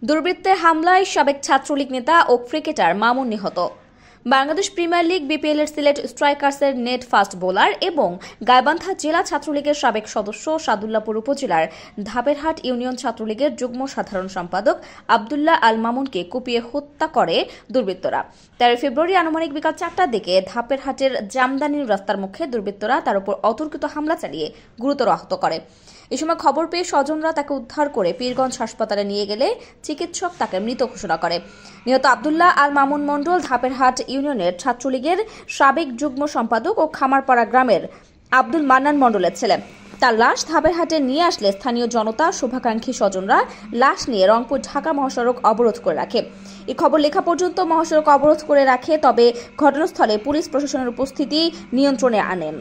দুর্বৃত্তের হামলায় সাবেক ছাত্রলীগ নেতা ও ক্রিকেটার মামুন নিহত। বাংলাদেশ প্রিমিয়ার লিগ বিপিএল-এর সিলেট স্ট্রাইকার্সের নেট ফাস্ট বোলার এবং গাইবান্ধা জেলা ছাত্রলীগের সাবেক সদস্য সাদুল্লাপুর উপজেলার ধাপেরহাট ইউনিয়ন ছাত্রলীগের যুগ্ম সাধারণ সম্পাদক আব্দুল্লাহ আল মামুনকে কুপিয়ে হত্যা করে দুর্বৃত্তরা। 13 ফেব্রুয়ারি আনুমানিক বিকাল 4টার দিকে ধাপেরহাটের জামদানির রাস্তার মুখে দুর্বৃত্তরা তার উপর অতর্কিত হামলা চালিয়ে গুরুতর আহত করে। এই সময় খবর পেয়ে স্বজনরা তাকে উদ্ধার করে পীরগঞ্জ হাসপাতালে নিয়ে গেলে চিকিৎসক তাকে মৃত ঘোষণা করে। নিহত আব্দুল্লাহ আল মামুন মণ্ডল ধাপেরহাট ইউনিয়নের ছাত্রলীগের সাবেক যুগ্ম সম্পাদক ও খামারপাড়া গ্রামের আব্দুল মান্নান মণ্ডলের ছেলে। তার লাশ ধাপেরহাটে নিয়ে আসলে স্থানীয় জনতা শুভাকাঙ্ক্ষী স্বজনরা লাশ নিয়ে রংপুর ঢাকা মহাসড়ক অবরোধ করে রাখে। এই খবর লেখা পর্যন্ত মহাসড়ক অবরোধ করে রাখে, তবে ঘটনাস্থলে পুলিশ প্রশাসনের উপস্থিতি নিয়ন্ত্রণে আনেন।